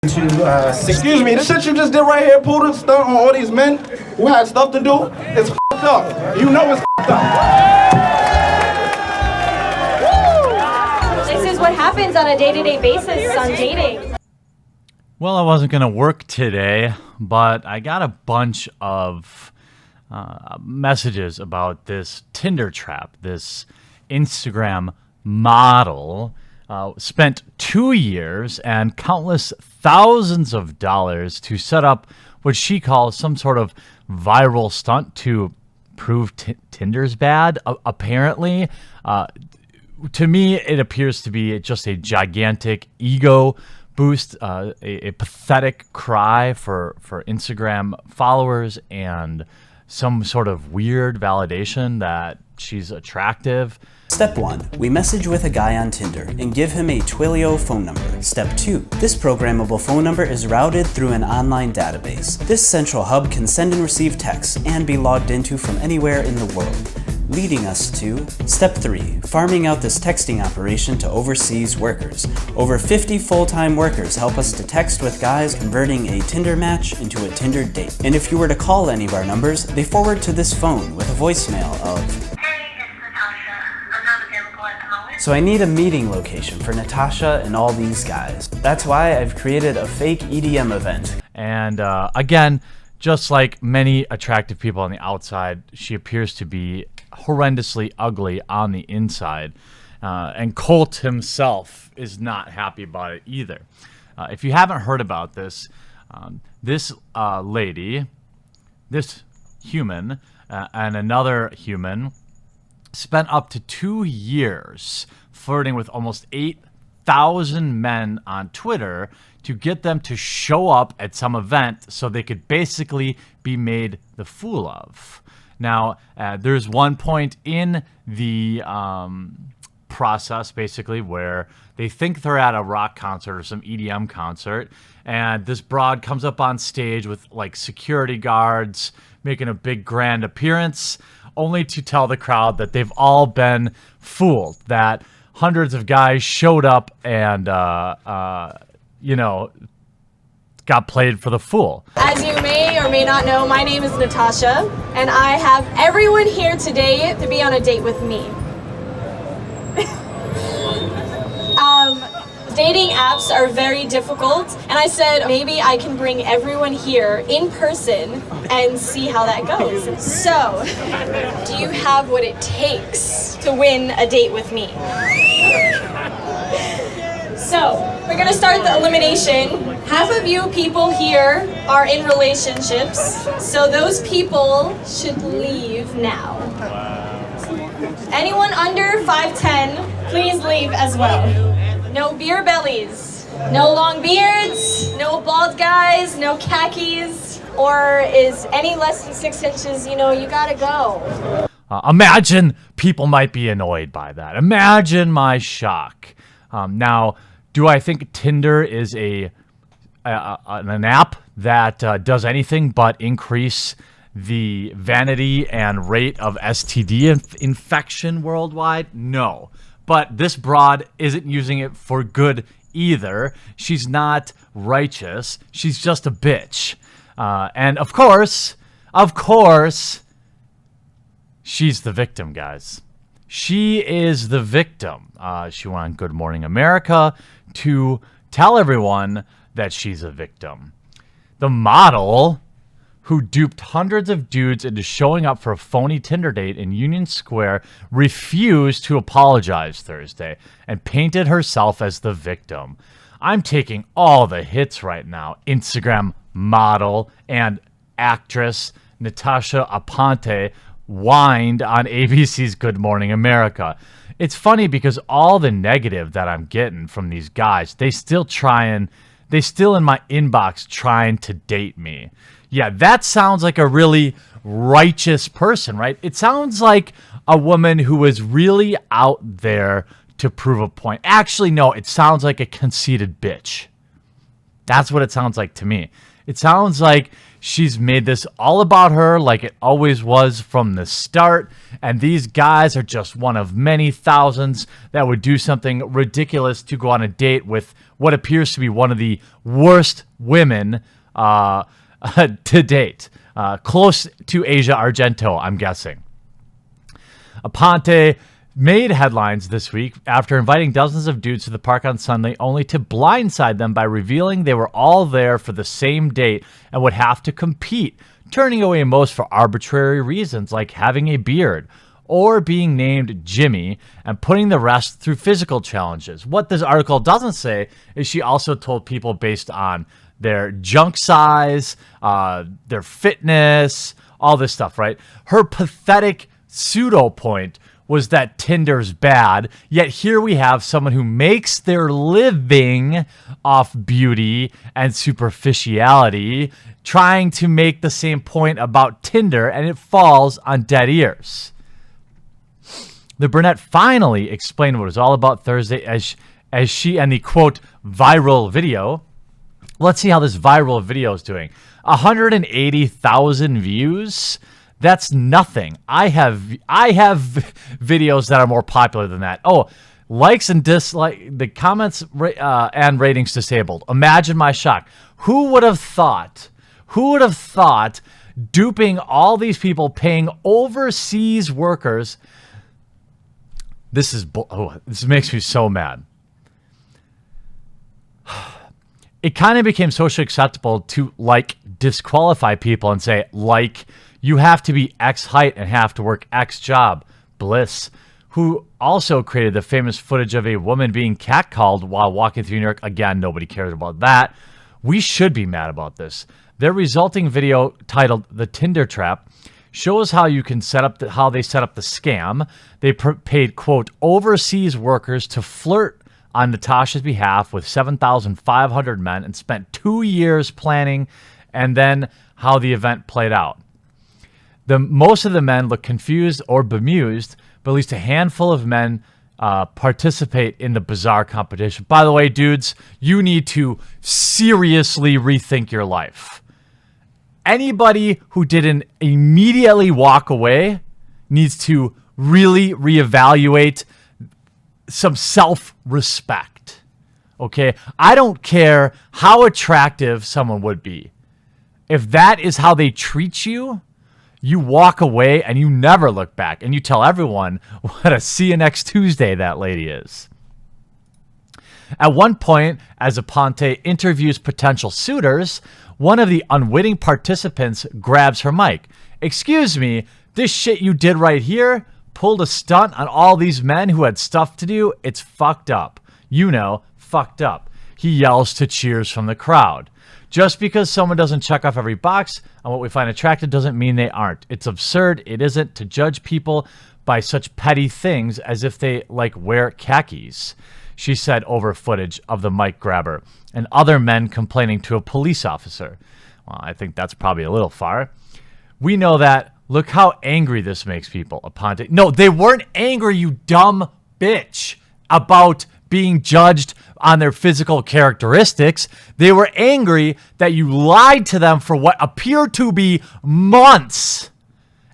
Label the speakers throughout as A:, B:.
A: Excuse me, this shit you just did right here, Poodle, stunt on all these men who had stuff to do, it's f***ed up. You know it's f***ed up.
B: This is what happens on a day-to-day basis on dating.
C: Well, I wasn't going to work today, but I got a bunch of messages about this Tinder trap, this Instagram model. Spent 2 years and countless thousands of dollars to set up what she calls some sort of viral stunt to prove Tinder's bad. Apparently, to me, it appears to be just a gigantic ego boost, a pathetic cry for Instagram followers and some sort of weird validation that she's attractive.
D: Step 1. We message with a guy on Tinder and give him a Twilio phone number. Step 2. This programmable phone number is routed through an online database. This central hub can send and receive texts and be logged into from anywhere in the world, leading us to Step 3. Farming out this texting operation to overseas workers. Over 50 full-time workers help us to text with guys, converting a Tinder match into a Tinder date. And if you were to call any of our numbers, they forward to this phone with a voicemail of, "So I need a meeting location for Natasha and all these guys." That's why I've created a fake EDM event.
C: And again, just like many attractive people on the outside, she appears to be horrendously ugly on the inside. And Colt himself is not happy about it either. If you haven't heard about this, this lady, this human, and another human spent up to 2 years flirting with almost 8,000 men on Twitter to get them to show up at some event so they could basically be made the fool of. Now, there's one point in the process, basically, where they think they're at a rock concert or some EDM concert, and this broad comes up on stage with, like, security guards making a big grand appearance, only to tell the crowd that they've all been fooled, that hundreds of guys showed up and, got played for the fool.
B: As you may or may not know, my name is Natasha, and I have everyone here today to be on a date with me. Dating apps are very difficult, and I said maybe I can bring everyone here in person and see how that goes. So, do you have what it takes to win a date with me? So, we're gonna start the elimination. Half of you people here are in relationships, so those people should leave now. Anyone under 5'10", please leave as well. No beer bellies, no long beards, no bald guys, no khakis, or is any less than 6 inches, you gotta go.
C: Imagine people might be annoyed by that. Imagine my shock. Now, do I think Tinder is an app that does anything but increase the vanity and rate of STD infection worldwide? No. But this broad isn't using it for good either. She's not righteous. She's just a bitch. And of course, she's the victim, guys. She is the victim. She went on Good Morning America to tell everyone that she's a victim. The model who duped hundreds of dudes into showing up for a phony Tinder date in Union Square refused to apologize Thursday and painted herself as the victim. I'm taking all the hits right now. Instagram model and actress Natasha Aponte whined on ABC's Good Morning America. It's funny because all the negative that I'm getting from these guys, they still in my inbox trying to date me. Yeah, that sounds like a really righteous person, right? It sounds like a woman who was really out there to prove a point. Actually, no, it sounds like a conceited bitch. That's what it sounds like to me. It sounds like she's made this all about her, like it always was from the start. And these guys are just one of many thousands that would do something ridiculous to go on a date with what appears to be one of the worst women to date. Close to Asia Argento, I'm guessing. Aponte made headlines this week after inviting dozens of dudes to the park on Sunday, only to blindside them by revealing they were all there for the same date and would have to compete, turning away most for arbitrary reasons like having a beard or being named Jimmy, and putting the rest through physical challenges. What this article doesn't say is she also told people based on their junk size, their fitness, all this stuff, right? Her pathetic pseudo point was that Tinder's bad, yet here we have someone who makes their living off beauty and superficiality trying to make the same point about Tinder, and it falls on dead ears. The brunette finally explained what it was all about Thursday as she and the, quote, viral video. Let's see how this viral video is doing. 180,000 views. That's nothing. I have videos that are more popular than that. Oh, likes and dislike, the comments and ratings disabled. Imagine my shock. Who would have thought duping all these people, paying overseas workers? This makes me so mad. It kind of became socially acceptable to disqualify people and say you have to be X height and have to work X job. Bliss, who also created the famous footage of a woman being catcalled while walking through New York. Again, nobody cares about that. We should be mad about this. Their resulting video, titled "The Tinder Trap," shows how you can how they set up the scam. They paid, quote, overseas workers to flirt on Natasha's behalf with 7,500 men and spent 2 years planning, and then how the event played out. Most of the men look confused or bemused, but at least a handful of men participate in the bizarre competition. By the way, dudes, you need to seriously rethink your life. Anybody who didn't immediately walk away needs to really reevaluate some self-respect. Okay? I don't care how attractive someone would be. If that is how they treat you, you walk away and you never look back, and you tell everyone what a see you next Tuesday that lady is. At one point, as Aponte interviews potential suitors, one of the unwitting participants grabs her mic. "Excuse me, this shit you did right here, pulled a stunt on all these men who had stuff to do, it's fucked up. You know, fucked up," he yells to cheers from the crowd. Just because someone doesn't check off every box on what we find attractive doesn't mean they aren't. It's absurd, it isn't, to judge people by such petty things as if they wear khakis, she said over footage of the mic grabber and other men complaining to a police officer. Well, I think that's probably a little far. We know that. Look how angry this makes people, Aponte. No, they weren't angry, you dumb bitch, about being judged on their physical characteristics. They were angry that you lied to them for what appeared to be months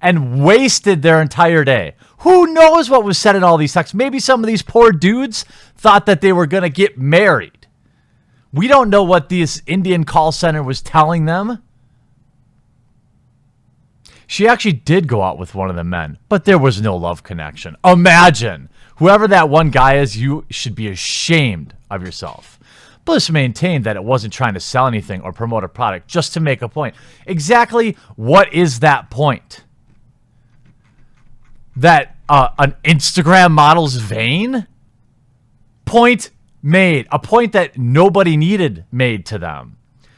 C: and wasted their entire day. Who knows what was said in all these texts? Maybe some of these poor dudes thought that they were going to get married. We don't know what this Indian call center was telling them. She actually did go out with one of the men, but there was no love connection. Imagine. Whoever that one guy is, you should be ashamed of yourself. Bliss maintained that it wasn't trying to sell anything or promote a product, just to make a point. Exactly what is that point? That an Instagram model's vain? Point made. A point that nobody needed made to them.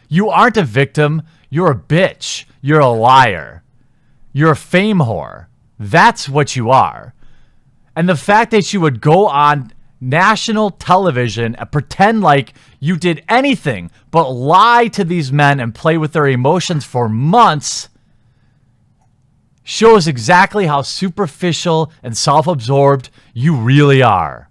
C: You aren't a victim. You're a bitch. You're a liar. You're a fame whore. That's what you are. And the fact that you would go on national television and pretend like you did anything but lie to these men and play with their emotions for months shows exactly how superficial and self-absorbed you really are.